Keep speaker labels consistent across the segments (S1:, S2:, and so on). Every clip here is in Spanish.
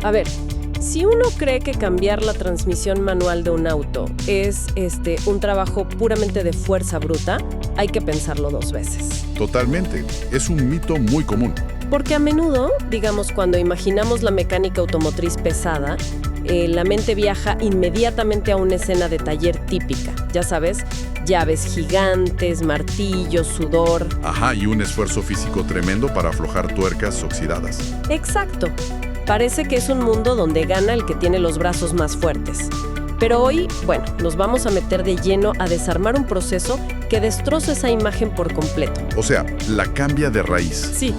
S1: A ver, si uno cree que cambiar la transmisión manual de un auto es un trabajo puramente de fuerza bruta, hay que pensarlo 2 veces.
S2: Totalmente. Es un mito muy común.
S1: Porque a menudo, digamos, cuando imaginamos la mecánica automotriz pesada, la mente viaja inmediatamente a una escena de taller típica. Ya sabes, llaves gigantes, martillos, sudor.
S2: Ajá, y un esfuerzo físico tremendo para aflojar tuercas oxidadas.
S1: Exacto. Parece que es un mundo donde gana el que tiene los brazos más fuertes. Pero hoy, bueno, nos vamos a meter de lleno a desarmar un proceso que destroza esa imagen por completo.
S2: O sea, la cambia de raíz.
S1: Sí.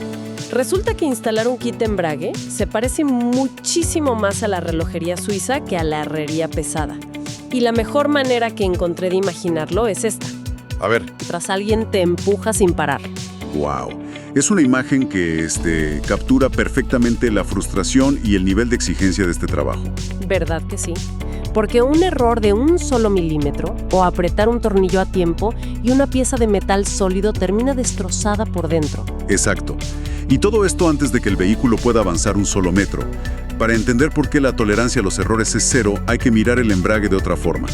S1: Resulta que instalar un kit de embrague se parece muchísimo más a la relojería suiza que a la herrería pesada. Y la mejor manera que encontré de imaginarlo es esta.
S2: A ver.
S1: Tras alguien te empuja sin parar.
S3: ¡Wow! Es una imagen que captura perfectamente la frustración y el nivel de exigencia de este trabajo.
S1: ¿Verdad que sí? Porque un error de un solo milímetro o apretar un tornillo a tiempo y una pieza de metal sólido termina destrozada por dentro.
S3: Exacto. Y todo esto antes de que el vehículo pueda avanzar un solo metro. Para entender por qué la tolerancia a los errores es 0, hay que mirar el embrague de otra forma.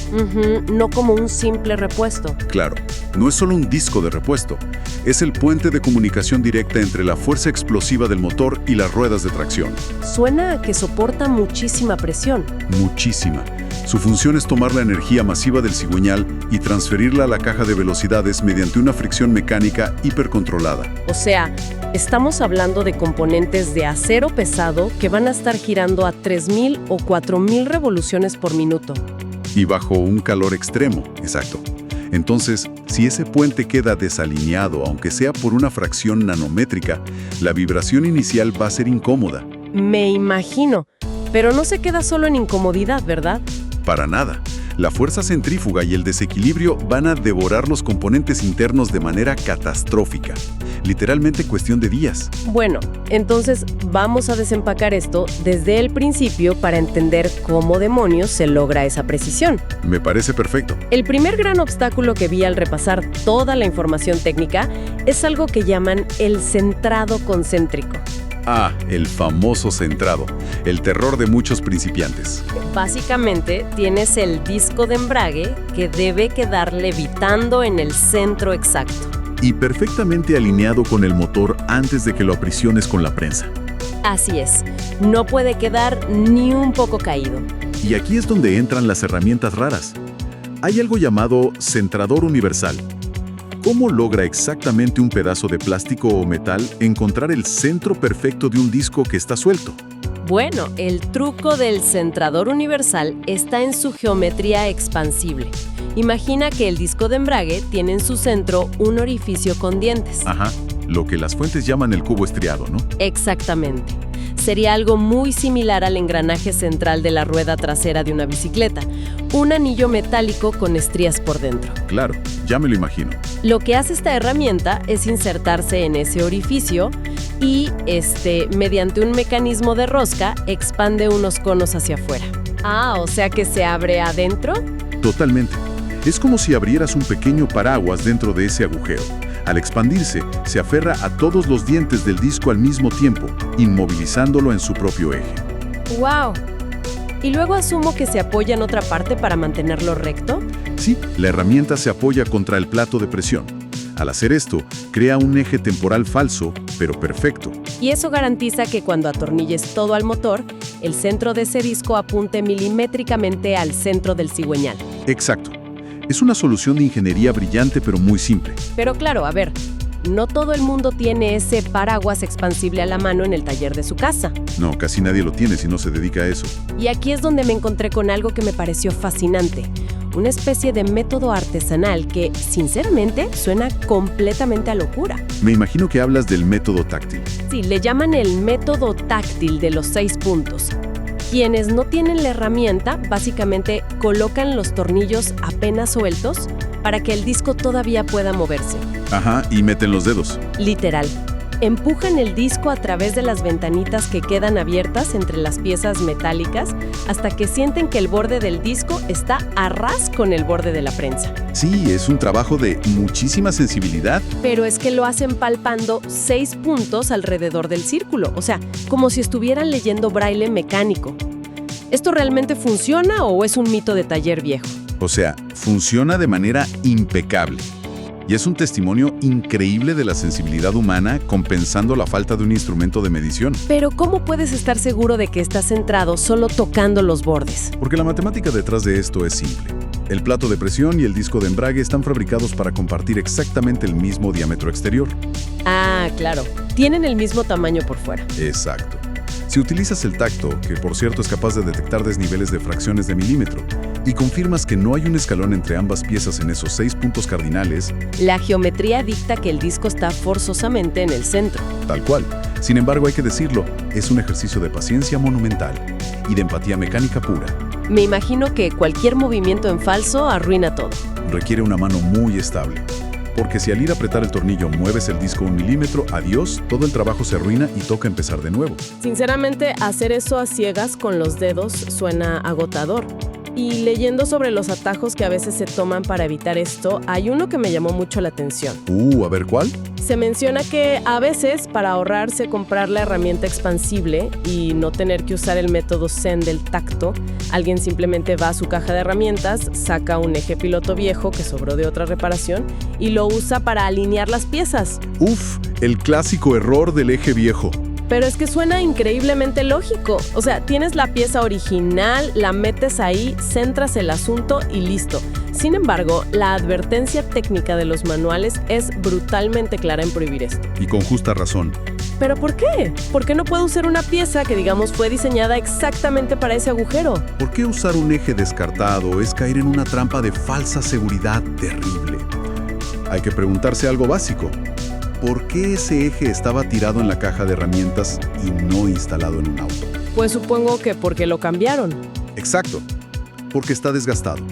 S1: No como un simple repuesto.
S3: Claro, no es solo un disco de repuesto. Es el puente de comunicación directa entre la fuerza explosiva del motor y las ruedas de tracción.
S1: Suena a que soporta muchísima presión.
S3: Muchísima. Su función es tomar la energía masiva del cigüeñal y transferirla a la caja de velocidades mediante una fricción mecánica hipercontrolada.
S1: O sea, estamos hablando de componentes de acero pesado que van a estar girando a 3.000 o 4.000 revoluciones por minuto.
S3: Y bajo un calor extremo, exacto. Entonces, si ese puente queda desalineado, aunque sea por una fracción nanométrica, la vibración inicial va a ser incómoda.
S1: Me imagino, pero no se queda solo en incomodidad, ¿verdad?
S3: Para nada. La fuerza centrífuga y el desequilibrio van a devorar los componentes internos de manera catastrófica. Literalmente cuestión de días.
S1: Bueno, entonces vamos a desempacar esto desde el principio para entender cómo demonios se logra esa precisión.
S3: Me parece perfecto.
S1: El primer gran obstáculo que vi al repasar toda la información técnica es algo que llaman el centrado concéntrico.
S3: Ah, el famoso centrado, el terror de muchos principiantes.
S1: Básicamente, tienes el disco de embrague que debe quedar levitando en el centro exacto.
S3: Y perfectamente alineado con el motor antes de que lo aprisiones con la prensa.
S1: Así es, no puede quedar ni un poco caído.
S3: Y aquí es donde entran las herramientas raras. Hay algo llamado centrador universal. ¿Cómo logra exactamente un pedazo de plástico o metal encontrar el centro perfecto de un disco que está suelto?
S1: Bueno, el truco del centrador universal está en su geometría expansible. Imagina que el disco de embrague tiene en su centro un orificio con dientes.
S3: Ajá, lo que las fuentes llaman el cubo estriado, ¿no?
S1: Exactamente. Sería algo muy similar al engranaje central de la rueda trasera de una bicicleta, un anillo metálico con estrías por dentro.
S3: Claro, ya me lo imagino.
S1: Lo que hace esta herramienta es insertarse en ese orificio y, mediante un mecanismo de rosca, expande unos conos hacia afuera. Ah, o sea que se abre adentro.
S3: Totalmente. Es como si abrieras un pequeño paraguas dentro de ese agujero. Al expandirse, se aferra a todos los dientes del disco al mismo tiempo, inmovilizándolo en su propio eje.
S1: ¡Wow! ¿Y luego asumo que se apoya en otra parte para mantenerlo recto?
S3: Sí, la herramienta se apoya contra el plato de presión. Al hacer esto, crea un eje temporal falso, pero perfecto.
S1: Y eso garantiza que cuando atornilles todo al motor, el centro de ese disco apunte milimétricamente al centro del cigüeñal.
S3: Exacto. Es una solución de ingeniería brillante pero muy simple.
S1: Pero claro, a ver, no todo el mundo tiene ese paraguas expansible a la mano en el taller de su casa.
S3: No, casi nadie lo tiene si no se dedica a eso.
S1: Y aquí es donde me encontré con algo que me pareció fascinante. Una especie de método artesanal que, sinceramente, suena completamente a locura.
S3: Me imagino que hablas del método táctil.
S1: Sí, le llaman el método táctil de los 6 puntos. Quienes no tienen la herramienta, básicamente colocan los tornillos apenas sueltos para que el disco todavía pueda moverse.
S3: Ajá, y meten los dedos.
S1: Literal. Empujan el disco a través de las ventanitas que quedan abiertas entre las piezas metálicas hasta que sienten que el borde del disco está a ras con el borde de la prensa.
S3: Sí, es un trabajo de muchísima sensibilidad.
S1: Pero es que lo hacen palpando 6 puntos alrededor del círculo, o sea, como si estuvieran leyendo braille mecánico. ¿Esto realmente funciona o es un mito de taller viejo?
S3: O sea, funciona de manera impecable. Y es un testimonio increíble de la sensibilidad humana compensando la falta de un instrumento de medición.
S1: Pero ¿cómo puedes estar seguro de que estás centrado solo tocando los bordes?
S3: Porque la matemática detrás de esto es simple. El plato de presión y el disco de embrague están fabricados para compartir exactamente el mismo diámetro exterior.
S1: Ah, claro. Tienen el mismo tamaño por fuera.
S3: Exacto. Si utilizas el tacto, que por cierto es capaz de detectar desniveles de fracciones de milímetro, y confirmas que no hay un escalón entre ambas piezas en esos 6 puntos cardinales,
S1: la geometría dicta que el disco está forzosamente en el centro.
S3: Tal cual. Sin embargo, hay que decirlo, es un ejercicio de paciencia monumental y de empatía mecánica pura.
S1: Me imagino que cualquier movimiento en falso arruina todo.
S3: Requiere una mano muy estable. Porque si al ir a apretar el tornillo mueves el disco 1 milímetro, adiós, todo el trabajo se arruina y toca empezar de nuevo.
S4: Sinceramente, hacer eso a ciegas con los dedos suena agotador. Y leyendo sobre los atajos que a veces se toman para evitar esto, hay uno que me llamó mucho la atención.
S3: A ver, ¿cuál?
S4: Se menciona que a veces, para ahorrarse comprar la herramienta expansible y no tener que usar el método Zen del tacto, alguien simplemente va a su caja de herramientas, saca un eje piloto viejo que sobró de otra reparación y lo usa para alinear las piezas.
S3: El clásico error del eje viejo.
S4: Pero es que suena increíblemente lógico. O sea, tienes la pieza original, la metes ahí, centras el asunto y listo. Sin embargo, la advertencia técnica de los manuales es brutalmente clara en prohibir esto.
S3: Y con justa razón.
S4: ¿Pero por qué? ¿Por qué no puedo usar una pieza que, digamos, fue diseñada exactamente para ese agujero?
S3: ¿Por qué usar un eje descartado es caer en una trampa de falsa seguridad terrible? Hay que preguntarse algo básico. ¿Por qué ese eje estaba tirado en la caja de herramientas y no instalado en un auto?
S4: Pues supongo que porque lo cambiaron.
S3: Exacto, porque está desgastado.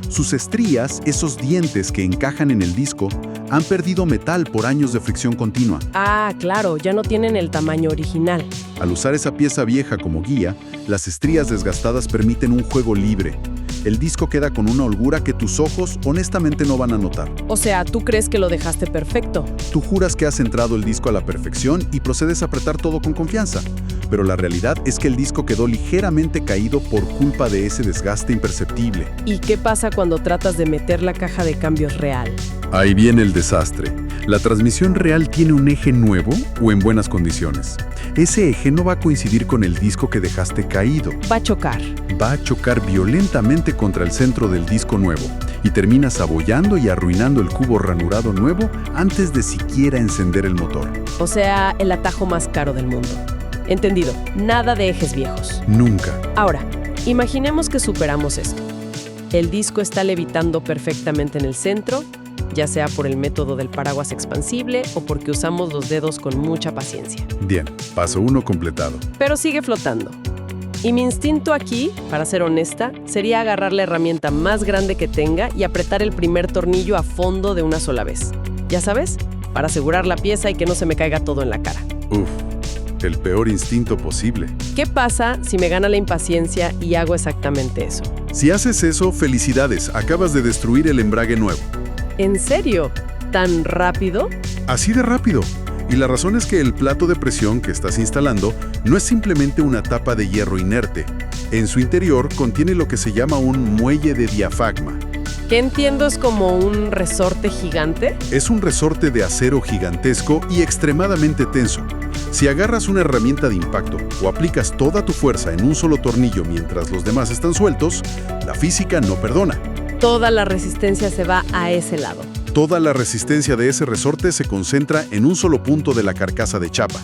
S3: Sus estrías, esos dientes que encajan en el disco, han perdido metal por años de fricción continua.
S4: Ah, claro, ya no tienen el tamaño original.
S3: Al usar esa pieza vieja como guía, las estrías desgastadas permiten un juego libre. El disco queda con una holgura que tus ojos honestamente no van a notar.
S4: O sea, ¿tú crees que lo dejaste perfecto?
S3: Tú juras que has centrado el disco a la perfección y procedes a apretar todo con confianza. Pero la realidad es que el disco quedó ligeramente caído por culpa de ese desgaste imperceptible.
S4: ¿Y qué pasa cuando tratas de meter la caja de cambios real?
S3: Ahí viene el desastre. ¿La transmisión real tiene un eje nuevo o en buenas condiciones? Ese eje no va a coincidir con el disco que dejaste caído.
S4: Va a chocar.
S3: Va a chocar violentamente contra el centro del disco nuevo y terminas abollando y arruinando el cubo ranurado nuevo antes de siquiera encender el motor.
S4: O sea, el atajo más caro del mundo. Entendido, nada de ejes viejos.
S3: Nunca.
S4: Ahora, imaginemos que superamos esto. El disco está levitando perfectamente en el centro, ya sea por el método del paraguas expansible o porque usamos los dedos con mucha paciencia.
S3: Bien, paso 1 completado.
S4: Pero sigue flotando. Y mi instinto aquí, para ser honesta, sería agarrar la herramienta más grande que tenga y apretar el primer tornillo a fondo de una sola vez. ¿Ya sabes? Para asegurar la pieza y que no se me caiga todo en la cara.
S3: El peor instinto posible.
S4: ¿Qué pasa si me gana la impaciencia y hago exactamente eso?
S3: Si haces eso, felicidades, acabas de destruir el embrague nuevo.
S4: ¿En serio? ¿Tan rápido?
S3: Así de rápido. Y la razón es que el plato de presión que estás instalando no es simplemente una tapa de hierro inerte. En su interior contiene lo que se llama un muelle de diafragma.
S4: ¿Qué entiendo es como un resorte gigante?
S3: Es un resorte de acero gigantesco y extremadamente tenso. Si agarras una herramienta de impacto o aplicas toda tu fuerza en un solo tornillo mientras los demás están sueltos, la física no perdona.
S4: Toda la resistencia se va a ese lado.
S3: Toda la resistencia de ese resorte se concentra en un solo punto de la carcasa de chapa.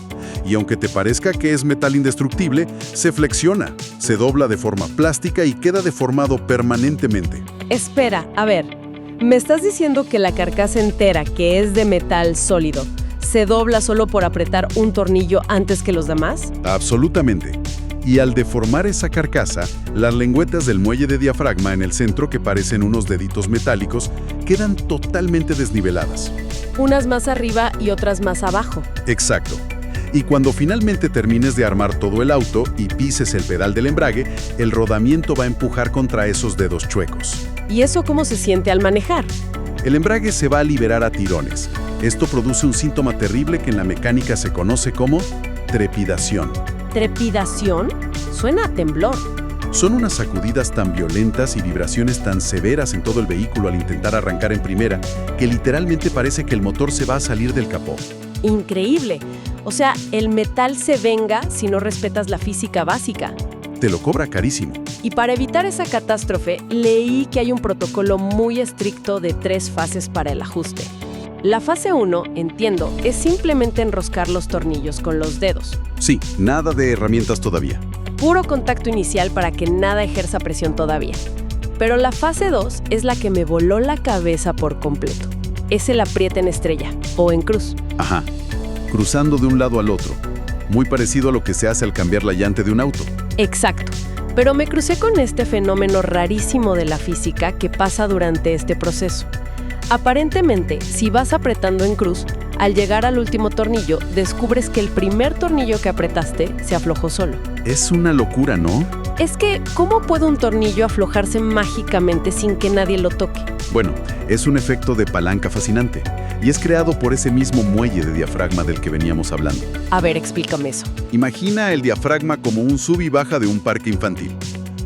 S3: Y aunque te parezca que es metal indestructible, se flexiona, se dobla de forma plástica y queda deformado permanentemente.
S4: Espera, a ver, ¿me estás diciendo que la carcasa entera, que es de metal sólido, se dobla solo por apretar un tornillo antes que los demás?
S3: Absolutamente. Y al deformar esa carcasa, las lengüetas del muelle de diafragma en el centro, que parecen unos deditos metálicos, quedan totalmente desniveladas.
S4: unas más arriba y otras más abajo.
S3: Exacto. Y cuando finalmente termines de armar todo el auto y pises el pedal del embrague, el rodamiento va a empujar contra esos dedos chuecos.
S4: ¿Y eso cómo se siente al manejar?
S3: El embrague se va a liberar a tirones. Esto produce un síntoma terrible que en la mecánica se conoce como trepidación.
S4: ¿Trepidación? Suena a temblor.
S3: Son unas sacudidas tan violentas y vibraciones tan severas en todo el vehículo al intentar arrancar en primera que literalmente parece que el motor se va a salir del capó.
S4: Increíble. O sea, el metal se venga si no respetas la física básica.
S3: Te lo cobra carísimo.
S4: Y para evitar esa catástrofe, leí que hay un protocolo muy estricto de 3 fases para el ajuste. La fase 1, entiendo, es simplemente enroscar los tornillos con los dedos.
S3: Sí, nada de herramientas todavía.
S4: Puro contacto inicial para que nada ejerza presión todavía. Pero la fase 2 es la que me voló la cabeza por completo. Es el apriete en estrella o en cruz.
S3: Ajá, cruzando de un lado al otro. Muy parecido a lo que se hace al cambiar la llanta de un auto.
S4: Exacto. Pero me crucé con este fenómeno rarísimo de la física que pasa durante este proceso. Aparentemente, si vas apretando en cruz, al llegar al último tornillo, descubres que el primer tornillo que apretaste se aflojó solo.
S3: Es una locura, ¿no?
S4: Es que, ¿cómo puede un tornillo aflojarse mágicamente sin que nadie lo toque?
S3: Bueno, es un efecto de palanca fascinante y es creado por ese mismo muelle de diafragma del que veníamos hablando.
S4: A ver, explícame eso.
S3: Imagina el diafragma como un sub y baja de un parque infantil.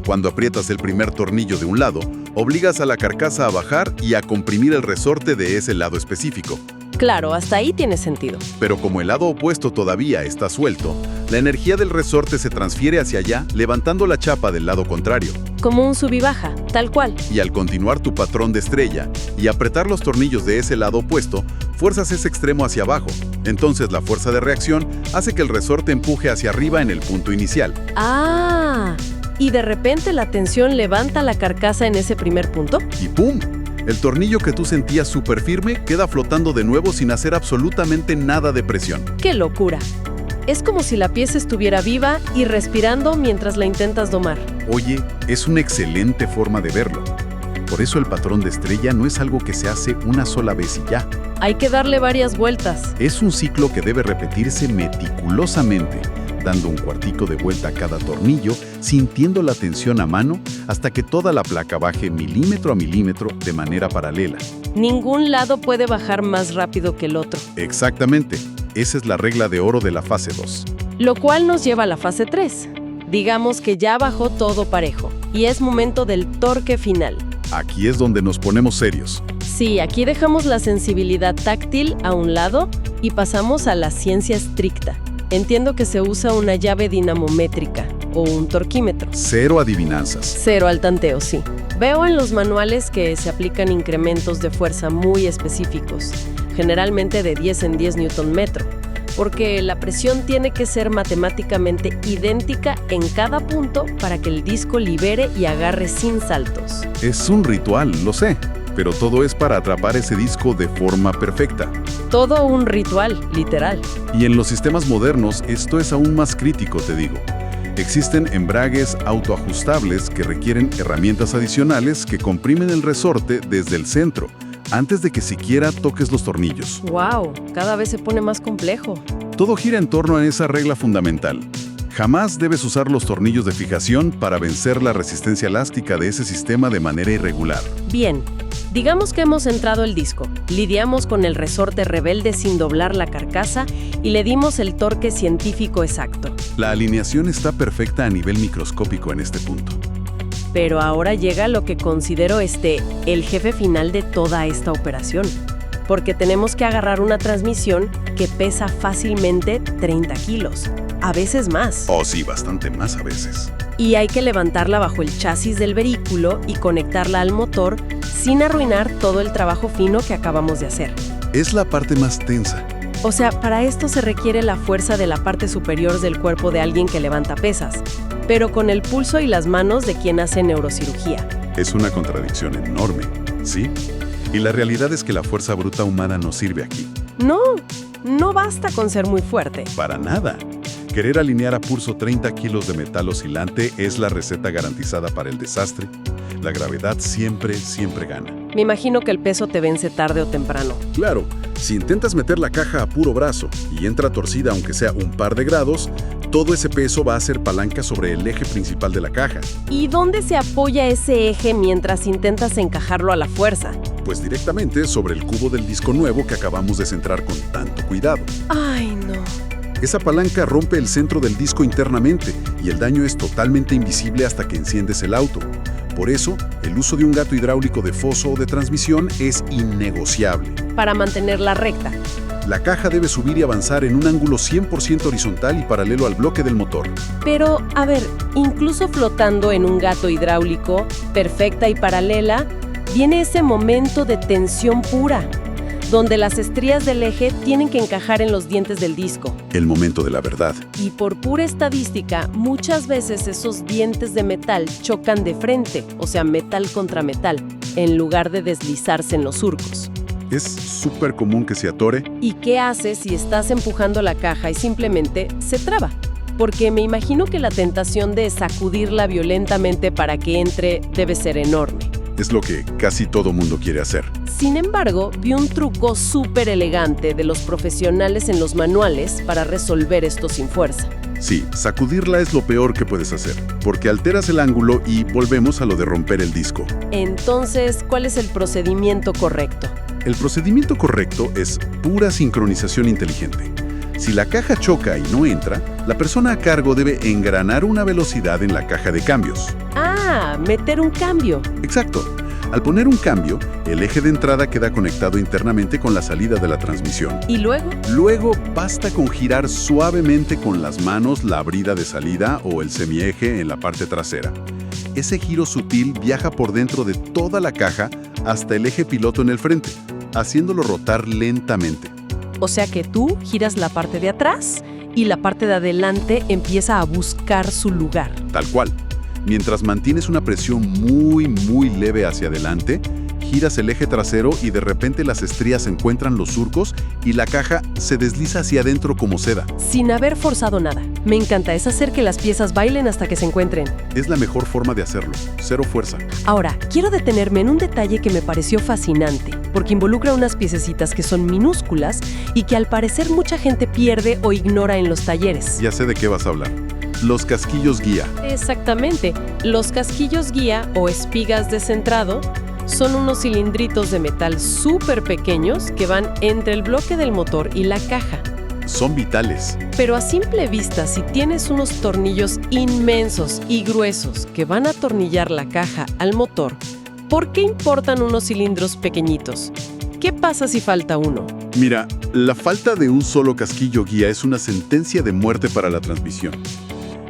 S3: Cuando aprietas el primer tornillo de un lado, obligas a la carcasa a bajar y a comprimir el resorte de ese lado específico.
S4: Claro, hasta ahí tiene sentido.
S3: Pero como el lado opuesto todavía está suelto, la energía del resorte se transfiere hacia allá, levantando la chapa del lado contrario.
S4: Como un sub y baja, tal cual.
S3: Y al continuar tu patrón de estrella y apretar los tornillos de ese lado opuesto, fuerzas ese extremo hacia abajo. Entonces la fuerza de reacción hace que el resorte empuje hacia arriba en el punto inicial.
S4: ¡Ah! Y de repente la tensión levanta la carcasa en ese primer punto.
S3: Y ¡pum! El tornillo que tú sentías súper firme queda flotando de nuevo sin hacer absolutamente nada de presión.
S4: ¡Qué locura! Es como si la pieza estuviera viva y respirando mientras la intentas domar.
S3: Oye, es una excelente forma de verlo. Por eso el patrón de estrella no es algo que se hace una sola vez y ya.
S4: Hay que darle varias vueltas.
S3: Es un ciclo que debe repetirse meticulosamente, dando un cuartico de vuelta a cada tornillo, sintiendo la tensión a mano hasta que toda la placa baje milímetro a milímetro de manera paralela.
S4: Ningún lado puede bajar más rápido que el otro.
S3: Exactamente. Esa es la regla de oro de la fase 2.
S4: Lo cual nos lleva a la fase 3. Digamos que ya bajó todo parejo y es momento del torque final.
S3: Aquí es donde nos ponemos serios.
S4: Sí, aquí dejamos la sensibilidad táctil a un lado y pasamos a la ciencia estricta. Entiendo que se usa una llave dinamométrica o un torquímetro.
S3: Cero adivinanzas.
S4: Cero al tanteo, sí. Veo en los manuales que se aplican incrementos de fuerza muy específicos, generalmente de 10 en 10 Nm, porque la presión tiene que ser matemáticamente idéntica en cada punto para que el disco libere y agarre sin saltos.
S3: Es un ritual, lo sé, pero todo es para atrapar ese disco de forma perfecta.
S4: Todo un ritual, literal.
S3: Y en los sistemas modernos esto es aún más crítico, te digo. Existen embragues autoajustables que requieren herramientas adicionales que comprimen el resorte desde el centro, antes de que siquiera toques los tornillos.
S4: ¡Wow! Cada vez se pone más complejo.
S3: Todo gira en torno a esa regla fundamental. Jamás debes usar los tornillos de fijación para vencer la resistencia elástica de ese sistema de manera irregular.
S4: Bien, digamos que hemos centrado el disco, lidiamos con el resorte rebelde sin doblar la carcasa y le dimos el torque científico exacto.
S3: La alineación está perfecta a nivel microscópico en este punto.
S4: Pero ahora llega lo que considero el jefe final de toda esta operación. Porque tenemos que agarrar una transmisión que pesa fácilmente 30 kilos, a veces más.
S3: Oh, sí, bastante más a veces.
S4: Y hay que levantarla bajo el chasis del vehículo y conectarla al motor sin arruinar todo el trabajo fino que acabamos de hacer.
S3: Es la parte más tensa.
S4: O sea, para esto se requiere la fuerza de la parte superior del cuerpo de alguien que levanta pesas, pero con el pulso y las manos de quien hace neurocirugía.
S3: Es una contradicción enorme, ¿sí? Y la realidad es que la fuerza bruta humana no sirve aquí.
S4: No basta con ser muy fuerte.
S3: Para nada. Querer alinear a pulso 30 kilos de metal oscilante es la receta garantizada para el desastre. La gravedad siempre gana.
S1: Me imagino que el peso te vence tarde o temprano.
S3: Claro, si intentas meter la caja a puro brazo y entra torcida aunque sea un par de grados, todo ese peso va a ser palanca sobre el eje principal de la caja.
S1: ¿Y dónde se apoya ese eje mientras intentas encajarlo a la fuerza?
S3: Pues directamente sobre el cubo del disco nuevo que acabamos de centrar con tanto cuidado.
S1: Ay, no.
S3: Esa palanca rompe el centro del disco internamente y el daño es totalmente invisible hasta que enciendes el auto. Por eso, el uso de un gato hidráulico de foso o de transmisión es innegociable.
S1: Para mantenerla recta.
S3: La caja debe subir y avanzar en un ángulo 100% horizontal y paralelo al bloque del motor.
S1: Pero, a ver, incluso flotando en un gato hidráulico, perfecta y paralela, viene ese momento de tensión pura, donde las estrías del eje tienen que encajar en los dientes del disco.
S3: El momento de la verdad.
S1: Y por pura estadística, muchas veces esos dientes de metal chocan de frente, o sea, metal contra metal, en lugar de deslizarse en los surcos.
S3: Es súper común que se atore.
S1: ¿Y qué haces si estás empujando la caja y simplemente se traba? Porque me imagino que la tentación de sacudirla violentamente para que entre debe ser enorme.
S3: Es lo que casi todo mundo quiere hacer.
S1: Sin embargo, vi un truco súper elegante de los profesionales en los manuales para resolver esto sin fuerza.
S3: Sí, sacudirla es lo peor que puedes hacer, porque alteras el ángulo y volvemos a lo de romper el disco.
S1: Entonces, ¿cuál es el procedimiento correcto?
S3: El procedimiento correcto es pura sincronización inteligente. Si la caja choca y no entra, la persona a cargo debe engranar una velocidad en la caja de cambios.
S1: Ah, meter un cambio.
S3: Exacto. Al poner un cambio, el eje de entrada queda conectado internamente con la salida de la transmisión.
S1: ¿Y luego?
S3: Luego, basta con girar suavemente con las manos la brida de salida o el semieje en la parte trasera. Ese giro sutil viaja por dentro de toda la caja hasta el eje piloto en el frente, haciéndolo rotar lentamente.
S1: O sea que tú giras la parte de atrás y la parte de adelante empieza a buscar su lugar.
S3: Tal cual. Mientras mantienes una presión muy leve hacia adelante, giras el eje trasero y de repente las estrías encuentran los surcos y la caja se desliza hacia adentro como seda.
S1: Sin haber forzado nada. Me encanta, es hacer que las piezas bailen hasta que se encuentren.
S3: Es la mejor forma de hacerlo, cero fuerza.
S1: Ahora, quiero detenerme en un detalle que me pareció fascinante, porque involucra unas piececitas que son minúsculas y que al parecer mucha gente pierde o ignora en los talleres.
S3: Ya sé de qué vas a hablar. Los casquillos guía.
S1: Exactamente. Los casquillos guía o espigas de centrado son unos cilindritos de metal súper pequeños que van entre el bloque del motor y la caja.
S3: Son vitales.
S1: Pero a simple vista, si tienes unos tornillos inmensos y gruesos que van a atornillar la caja al motor, ¿por qué importan unos cilindros pequeñitos? ¿Qué pasa si falta uno?
S3: Mira, la falta de un solo casquillo guía es una sentencia de muerte para la transmisión.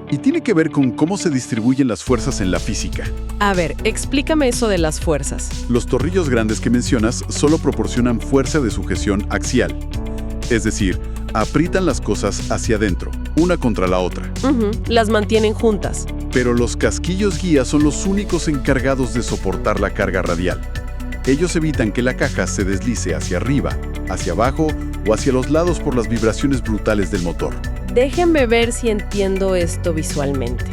S3: Y tiene que ver con cómo se distribuyen las fuerzas en la física.
S1: A ver, explícame eso de las fuerzas.
S3: Los tornillos grandes que mencionas solo proporcionan fuerza de sujeción axial. Es decir, aprietan las cosas hacia adentro, una contra la otra.
S1: Las mantienen juntas.
S3: Pero los casquillos guía son los únicos encargados de soportar la carga radial. Ellos evitan que la caja se deslice hacia arriba, hacia abajo o hacia los lados por las vibraciones brutales del motor.
S1: Déjenme ver si entiendo esto visualmente.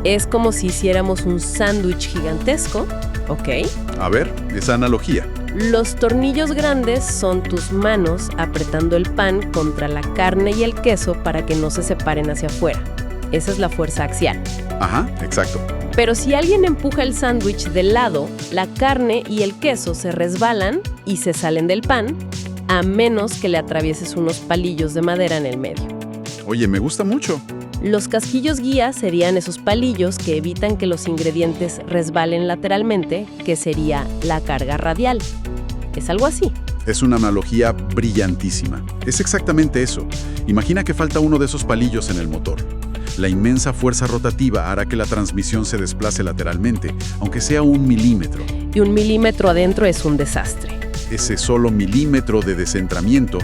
S1: Es como si hiciéramos un sándwich gigantesco, ¿ok?
S3: A ver, esa analogía.
S1: Los tornillos grandes son tus manos apretando el pan contra la carne y el queso para que no se separen hacia afuera. Esa es la fuerza axial.
S3: Ajá, exacto.
S1: Pero si alguien empuja el sándwich del lado, la carne y el queso se resbalan y se salen del pan, a menos que le atravieses unos palillos de madera en el medio.
S3: Oye, me gusta mucho.
S1: Los casquillos guía serían esos palillos que evitan que los ingredientes resbalen lateralmente, que sería la carga radial. Es algo así.
S3: Es una analogía brillantísima. Es exactamente eso. Imagina que falta uno de esos palillos en el motor. La inmensa fuerza rotativa hará que la transmisión se desplace lateralmente, aunque sea 1 milímetro.
S1: Y 1 milímetro adentro es un desastre.
S3: Ese solo milímetro de descentramiento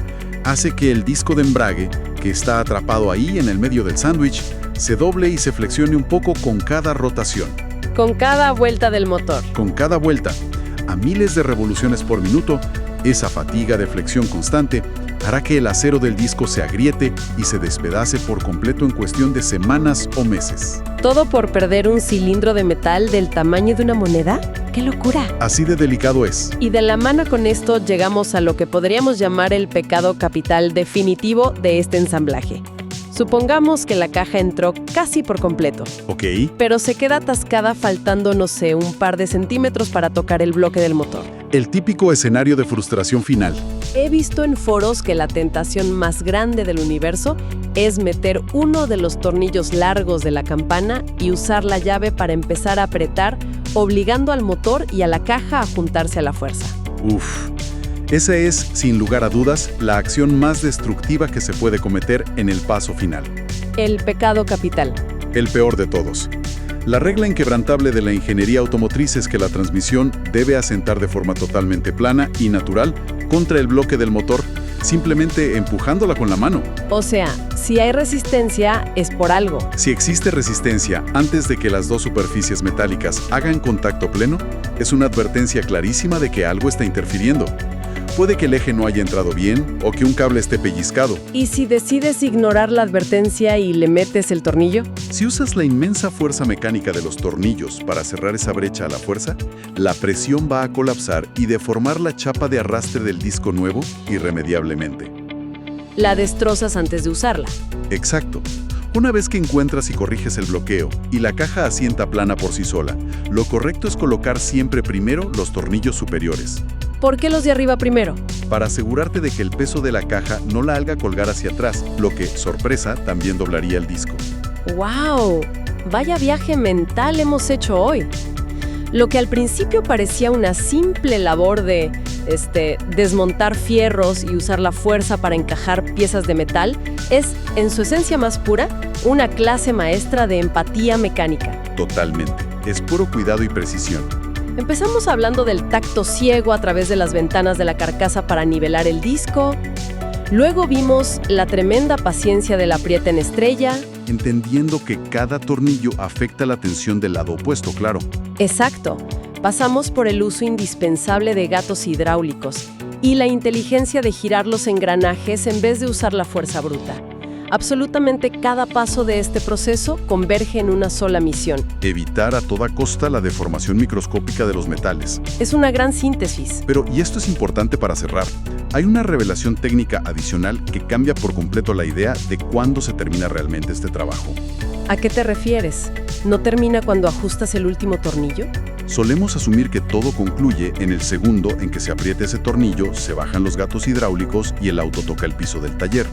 S3: hace que el disco de embrague, que está atrapado ahí en el medio del sándwich, se doble y se flexione un poco con cada rotación.
S1: Con cada vuelta del motor.
S3: Con cada vuelta, a miles de revoluciones por minuto, esa fatiga de flexión constante hará que el acero del disco se agriete y se despedace por completo en cuestión de semanas o meses.
S1: ¿Todo por perder un cilindro de metal del tamaño de una moneda?
S5: ¡Qué locura!
S3: Así de delicado es.
S4: Y de la mano con esto llegamos a lo que podríamos llamar el pecado capital definitivo de este ensamblaje. Supongamos que la caja entró casi por completo,
S3: Ok.
S4: pero se queda atascada faltando, no sé, un par de centímetros para tocar el bloque del motor.
S3: El típico escenario de frustración final.
S4: He visto en foros que la tentación más grande del universo es meter uno de los tornillos largos de la campana y usar la llave para empezar a apretar, obligando al motor y a la caja a juntarse a la fuerza.
S3: Uf. Esa es, sin lugar a dudas, la acción más destructiva que se puede cometer en el paso final.
S4: El pecado capital.
S3: El peor de todos. La regla inquebrantable de la ingeniería automotriz es que la transmisión debe asentar de forma totalmente plana y natural contra el bloque del motor, simplemente empujándola con la mano.
S4: O sea, si hay resistencia, es por algo.
S3: Si existe resistencia antes de que las dos superficies metálicas hagan contacto pleno, es una advertencia clarísima de que algo está interfiriendo. Puede que el eje no haya entrado bien o que un cable esté pellizcado.
S4: ¿Y si decides ignorar la advertencia y le metes el tornillo?
S3: Si usas la inmensa fuerza mecánica de los tornillos para cerrar esa brecha a la fuerza, la presión va a colapsar y deformar la chapa de arrastre del disco nuevo irremediablemente.
S4: La destrozas antes de usarla.
S3: Exacto. Una vez que encuentras y corriges el bloqueo y la caja asienta plana por sí sola, lo correcto es colocar siempre primero los tornillos superiores,
S4: ¿Por qué los de arriba primero?
S3: para asegurarte de que el peso de la caja no la haga colgar hacia atrás, lo que, sorpresa, también doblaría el disco.
S4: ¡Wow! Vaya viaje mental hemos hecho hoy. Lo que al principio parecía una simple labor de desmontar fierros y usar la fuerza para encajar piezas de metal es, en su esencia más pura, una clase maestra de empatía mecánica.
S3: Totalmente. Es puro cuidado y precisión.
S4: Empezamos hablando del tacto ciego a través de las ventanas de la carcasa para nivelar el disco. Luego vimos la tremenda paciencia del apriete en estrella.
S3: Entendiendo que cada tornillo afecta la tensión del lado opuesto, claro.
S4: Exacto. Pasamos por el uso indispensable de gatos hidráulicos y la inteligencia de girar los engranajes en vez de usar la fuerza bruta. Absolutamente cada paso de este proceso converge en una sola misión.
S3: Evitar a toda costa la deformación microscópica de los metales.
S4: Es una gran síntesis.
S3: Pero, y esto es importante para cerrar, hay una revelación técnica adicional que cambia por completo la idea de cuándo se termina realmente este trabajo.
S4: ¿A qué te refieres? ¿No termina cuando ajustas el último tornillo?
S3: Solemos asumir que todo concluye en el segundo en que se apriete ese tornillo, se bajan los gatos hidráulicos y el auto toca el piso del taller.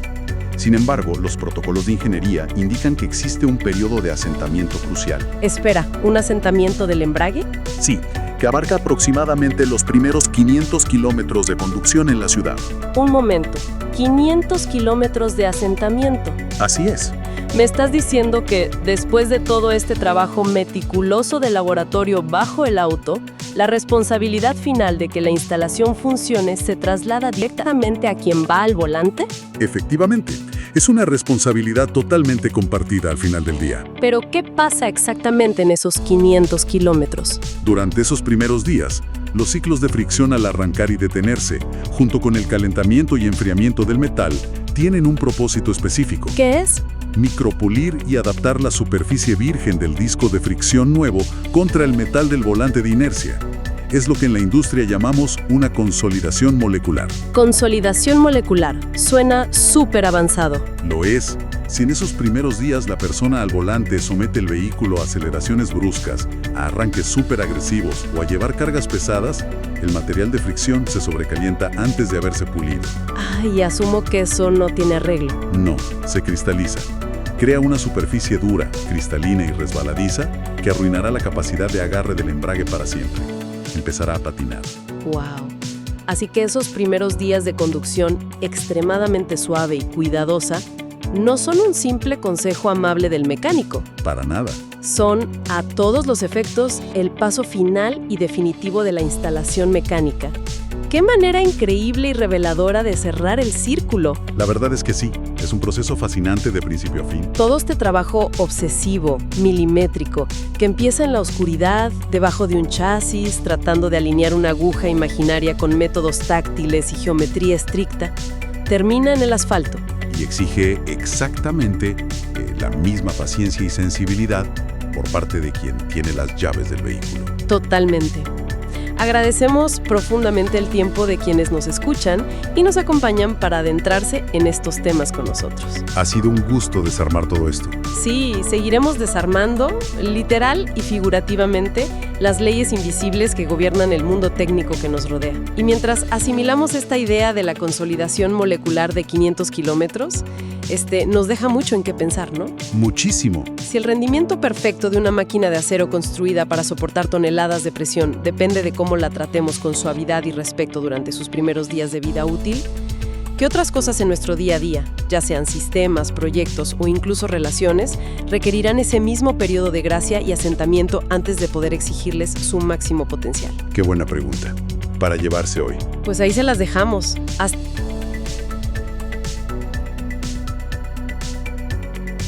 S3: Sin embargo, los protocolos de ingeniería indican que existe un periodo de asentamiento crucial.
S4: Espera, ¿un asentamiento del embrague?
S3: Sí, que abarca aproximadamente los primeros 500 kilómetros de conducción en la ciudad.
S4: Un momento, 500 kilómetros de asentamiento.
S3: Así es.
S4: ¿Me estás diciendo que después de todo este trabajo meticuloso de laboratorio bajo el auto, la responsabilidad final de que la instalación funcione se traslada directamente a quien va al volante?
S3: Efectivamente, es una responsabilidad totalmente compartida al final del día.
S4: Pero, ¿qué pasa exactamente en esos 500 kilómetros?
S3: Durante esos primeros días, los ciclos de fricción al arrancar y detenerse, junto con el calentamiento y enfriamiento del metal, tienen un propósito específico.
S4: ¿Qué es?
S3: Micropulir y adaptar la superficie virgen del disco de fricción nuevo contra el metal del volante de inercia. Es lo que en la industria llamamos una consolidación molecular.
S4: Consolidación molecular. Suena súper avanzado.
S3: Lo es. Si en esos primeros días la persona al volante somete el vehículo a aceleraciones bruscas, a arranques súper agresivos o a llevar cargas pesadas, el material de fricción se sobrecalienta antes de haberse pulido.
S4: Ay, asumo que eso no tiene arreglo.
S3: No, se cristaliza. Crea una superficie dura, cristalina y resbaladiza que arruinará la capacidad de agarre del embrague para siempre. Empezará a patinar.
S4: ¡Wow! Así que esos primeros días de conducción extremadamente suave y cuidadosa no son un simple consejo amable del mecánico.
S3: Para nada.
S4: Son, a todos los efectos, el paso final y definitivo de la instalación mecánica. ¡Qué manera increíble y reveladora de cerrar el círculo!
S3: La verdad es que sí, es un proceso fascinante de principio a fin.
S4: Todo este trabajo obsesivo, milimétrico, que empieza en la oscuridad, debajo de un chasis, tratando de alinear una aguja imaginaria con métodos táctiles y geometría estricta, termina en el asfalto.
S3: Y exige exactamente la misma paciencia y sensibilidad por parte de quien tiene las llaves del vehículo.
S4: Totalmente. Agradecemos profundamente el tiempo de quienes nos escuchan y nos acompañan para adentrarse en estos temas con nosotros.
S3: Ha sido un gusto desarmar todo esto.
S4: Sí, seguiremos desarmando, literal y figurativamente, las leyes invisibles que gobiernan el mundo técnico que nos rodea. Y mientras asimilamos esta idea de la consolidación molecular de 500 kilómetros, nos deja mucho en qué pensar, ¿no?
S3: Muchísimo.
S4: Si el rendimiento perfecto de una máquina de acero construida para soportar toneladas de presión depende de cómo la tratemos con suavidad y respeto durante sus primeros días de vida útil, ¿qué otras cosas en nuestro día a día, ya sean sistemas, proyectos o incluso relaciones, requerirán ese mismo periodo de gracia y asentamiento antes de poder exigirles su máximo potencial?
S3: Qué buena pregunta. Para llevarse hoy.
S4: Pues ahí se las dejamos. Hasta